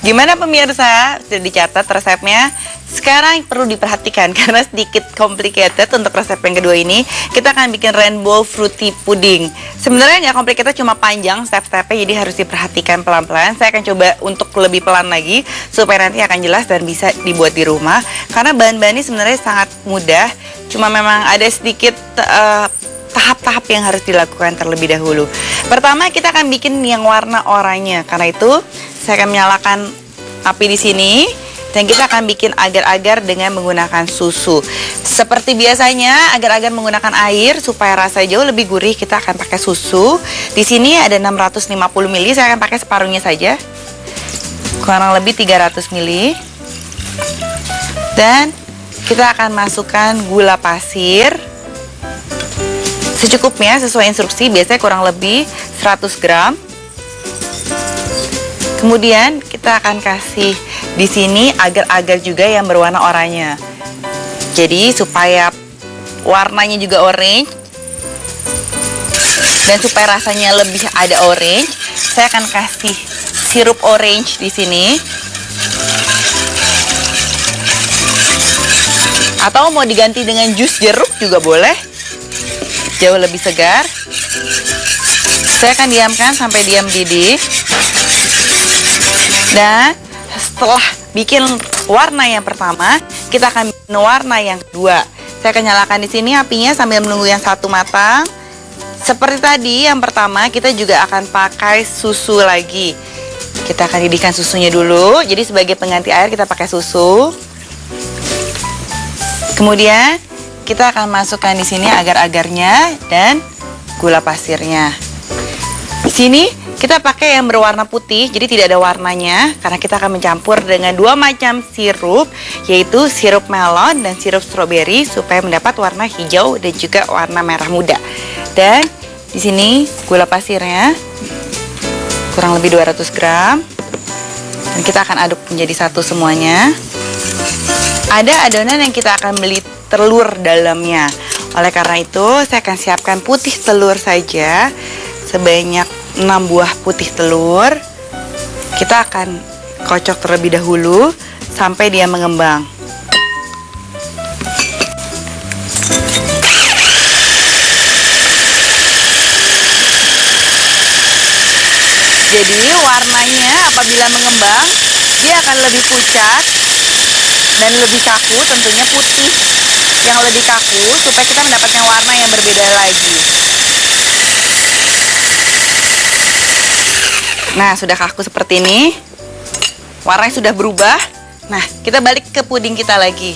Gimana pemirsa? Sudah dicatat resepnya? Sekarang perlu diperhatikan karena sedikit complicated untuk resep yang kedua ini. Kita akan bikin rainbow fruity pudding. Sebenarnya nggak complicated, cuma panjang step-stepnya, jadi harus diperhatikan pelan-pelan. Saya akan coba untuk lebih pelan lagi supaya nanti akan jelas dan bisa dibuat di rumah. Karena bahan-bahan ini sebenarnya sangat mudah, cuma memang ada sedikit tahap-tahap yang harus dilakukan terlebih dahulu. Pertama kita akan bikin yang warna oranye. Karena itu saya akan menyalakan api di sini dan kita akan bikin agar-agar dengan menggunakan susu. Seperti biasanya, agar-agar menggunakan air supaya rasa jauh lebih gurih. Kita akan pakai susu. Di sini ada 650 ml. Saya akan pakai separuhnya saja. Kurang lebih 300 ml. Dan kita akan masukkan gula pasir secukupnya sesuai instruksi, biasanya kurang lebih 100 gram. Kemudian kita akan kasih di sini agar-agar juga yang berwarna oranye. Jadi supaya warnanya juga orange dan supaya rasanya lebih ada orange, saya akan kasih sirup orange di sini. Atau mau diganti dengan jus jeruk juga boleh. Jauh lebih segar. Saya akan diamkan sampai dia mendidih. Dan setelah bikin warna yang pertama, kita akan bikin warna yang kedua. Saya akan nyalakan di sini apinya sambil menunggu yang satu matang. Seperti tadi yang pertama, kita juga akan pakai susu lagi. Kita akan didihkan susunya dulu. Jadi sebagai pengganti air kita pakai susu. Kemudian kita akan masukkan di sini agar-agarnya dan gula pasirnya. Di sini kita pakai yang berwarna putih, jadi tidak ada warnanya karena kita akan mencampur dengan dua macam sirup, yaitu sirup melon dan sirup stroberi supaya mendapat warna hijau dan juga warna merah muda. Dan di sini gula pasirnya kurang lebih 200 gram. Dan kita akan aduk menjadi satu semuanya. Ada adonan yang kita akan beli telur dalamnya. Oleh karena itu, saya akan siapkan putih telur saja sebanyak 6 buah putih telur. Kita akan kocok terlebih dahulu sampai dia mengembang. Jadi warnanya apabila mengembang, dia akan lebih pucat dan lebih kaku, tentunya putih yang lebih kaku supaya kita mendapatkan warna yang berbeda lagi. Nah, sudah kaku seperti ini. Warnanya sudah berubah. Nah, kita balik ke puding kita lagi.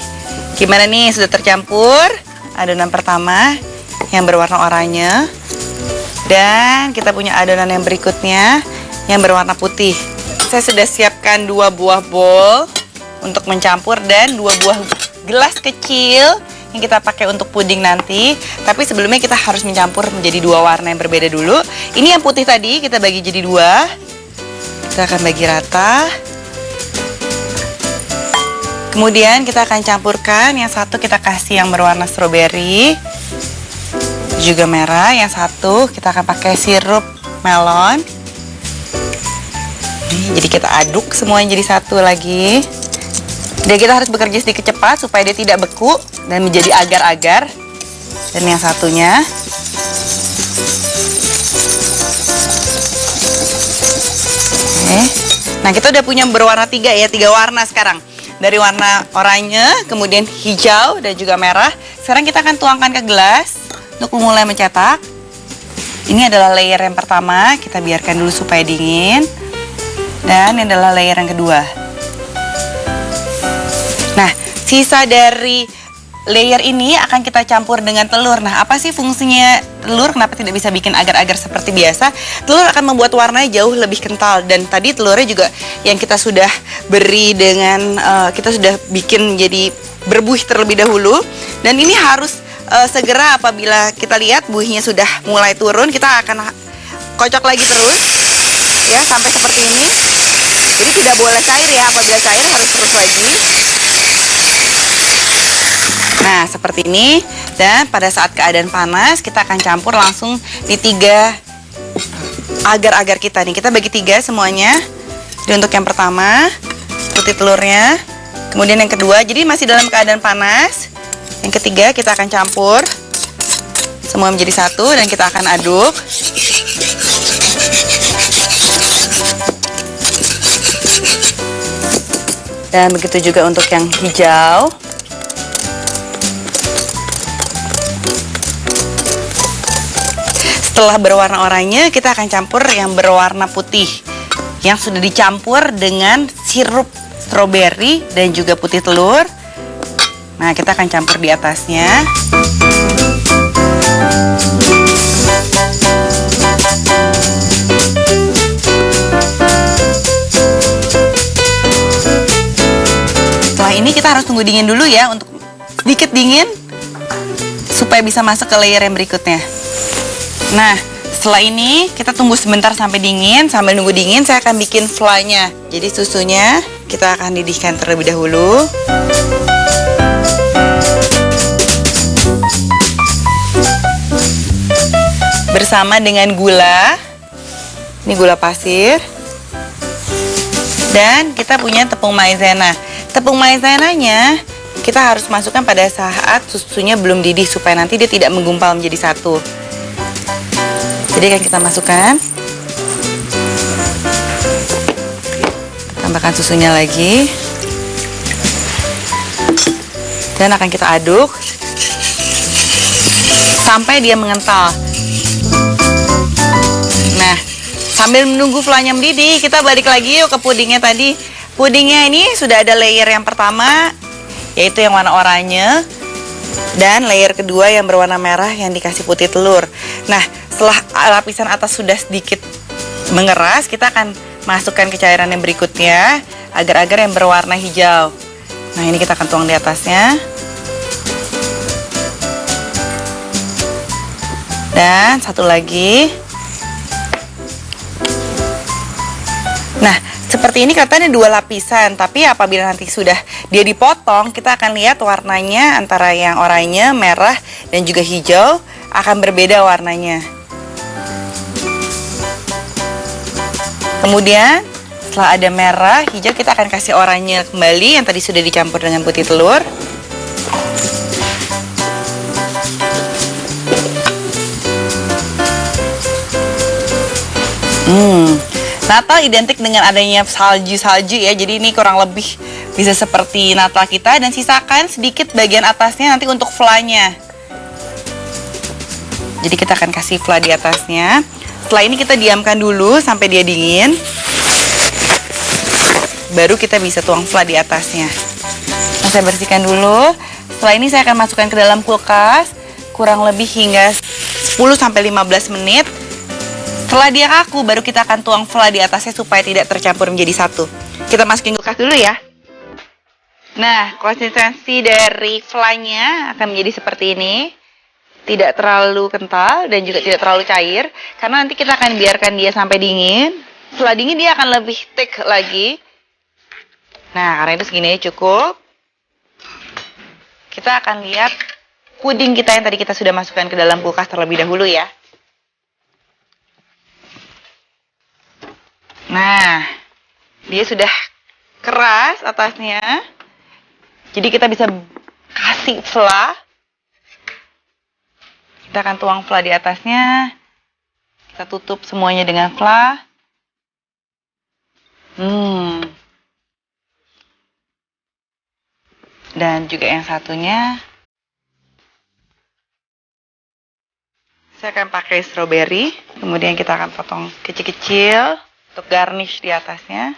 Gimana nih? Sudah tercampur adonan pertama yang berwarna oranye. Dan kita punya adonan yang berikutnya yang berwarna putih. Saya sudah siapkan 2 buah bowl untuk mencampur dan 2 buah gelas kecil yang kita pakai untuk puding nanti. Tapi sebelumnya kita harus mencampur menjadi 2 warna yang berbeda dulu. Ini yang putih tadi kita bagi jadi 2. Kita akan bagi rata. Kemudian kita akan campurkan, yang satu kita kasih yang berwarna stroberi juga merah, yang satu kita akan pakai sirup melon. Jadi kita aduk semuanya jadi satu lagi. Dan kita harus bekerja sedikit cepat supaya dia tidak beku dan menjadi agar-agar. Dan yang satunya oke. Nah, kita udah punya berwarna 3 ya, 3 warna sekarang. Dari warna oranye, kemudian hijau dan juga merah. Sekarang kita akan tuangkan ke gelas untuk memulai mencetak. Ini adalah layer yang pertama, kita biarkan dulu supaya dingin. Dan ini adalah layer yang kedua. Nah, sisa dari layer ini akan kita campur dengan telur. Nah, apa sih fungsinya telur? Kenapa tidak bisa bikin agar-agar seperti biasa? Telur akan membuat warnanya jauh lebih kental. Dan tadi telurnya juga yang kita sudah beri dengan, kita sudah bikin jadi berbuih terlebih dahulu. Dan ini harus segera apabila kita lihat buihnya sudah mulai turun, kita akan kocok lagi terus. Ya, sampai seperti ini. Jadi tidak boleh cair ya, apabila cair harus terus lagi. Nah, seperti ini. Dan pada saat keadaan panas, kita akan campur langsung di 3 agar-agar kita nih. Kita bagi 3 semuanya. Jadi untuk yang pertama, putih telurnya. Kemudian yang kedua, jadi masih dalam keadaan panas. Yang ketiga, kita akan campur semua menjadi satu dan kita akan aduk. Dan begitu juga untuk yang hijau. Setelah berwarna oranye, kita akan campur yang berwarna putih yang sudah dicampur dengan sirup stroberi dan juga putih telur. Nah, kita akan campur di atasnya. Setelah ini kita harus tunggu dingin dulu ya, untuk sedikit dingin supaya bisa masuk ke layer yang berikutnya. Nah, setelah ini kita tunggu sebentar sampai dingin. Sambil nunggu dingin, saya akan bikin fly-nya. Jadi susunya kita akan didihkan terlebih dahulu. Bersama dengan gula. Ini gula pasir. Dan kita punya tepung maizena. Tepung maizenanya kita harus masukkan pada saat susunya belum didih supaya nanti dia tidak menggumpal menjadi satu. Jadi akan kita masukkan, tambahkan susunya lagi, dan akan kita aduk sampai dia mengental. Nah, sambil menunggu fly-nya mendidih, kita balik lagi yuk ke pudingnya tadi. Pudingnya ini sudah ada layer yang pertama, yaitu yang warna oranye, dan layer kedua yang berwarna merah yang dikasih putih telur. Nah, setelah lapisan atas sudah sedikit mengeras, kita akan masukkan ke cairan yang berikutnya agar-agar yang berwarna hijau. Nah, ini kita akan tuang di atasnya. Dan satu lagi. Nah, seperti ini katanya dua lapisan, tapi apabila nanti sudah dia dipotong, kita akan lihat warnanya antara yang oranye, merah, dan juga hijau akan berbeda warnanya. Kemudian setelah ada merah, hijau, kita akan kasih oranye kembali yang tadi sudah dicampur dengan putih telur. Natal identik dengan adanya salju-salju ya. Jadi ini kurang lebih bisa seperti Natal kita, dan sisakan sedikit bagian atasnya nanti untuk fly-nya. Jadi kita akan kasih fly di atasnya. Setelah ini kita diamkan dulu sampai dia dingin. Baru kita bisa tuang fly di atasnya. Nah, saya bersihkan dulu. Setelah ini saya akan masukkan ke dalam kulkas kurang lebih hingga 10-15 menit. Setelah dia kaku, baru kita akan tuang fly di atasnya supaya tidak tercampur menjadi satu. Kita masukin kulkas dulu ya. Nah, konsistensi dari fly-nya akan menjadi seperti ini. Tidak terlalu kental dan juga tidak terlalu cair, karena nanti kita akan biarkan dia sampai dingin. Setelah dingin dia akan lebih thick lagi. Nah, karena itu segini aja cukup. Kita akan lihat puding kita yang tadi kita sudah masukkan ke dalam kulkas terlebih dahulu ya. Nah, dia sudah keras atasnya. Jadi kita bisa kasih fla. Kita akan tuang fla di atasnya. Kita tutup semuanya dengan fla. Dan juga yang satunya. Saya akan pakai strawberry. Kemudian kita akan potong kecil-kecil untuk garnish di atasnya.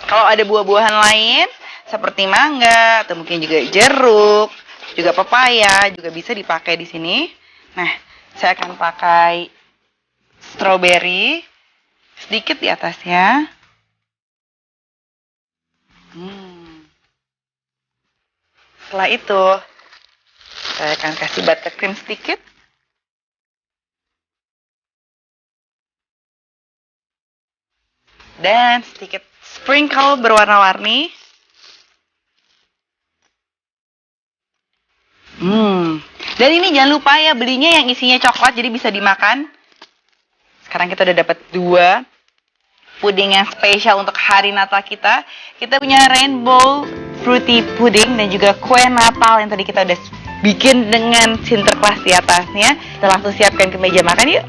Kalau ada buah-buahan lain seperti mangga atau mungkin juga jeruk, juga pepaya juga bisa dipakai di sini. Nah, saya akan pakai strawberry sedikit di atasnya. Setelah itu, saya akan kasih buttercream sedikit. Dan sedikit sprinkle berwarna-warni. Dan ini jangan lupa ya, belinya yang isinya coklat jadi bisa dimakan. Sekarang kita udah dapat 2 puding yang spesial untuk hari Natal kita. Kita punya rainbow fruity pudding dan juga kue Natal yang tadi kita udah bikin dengan Sinterklas di atasnya. Kita langsung siapkan ke meja makan yuk.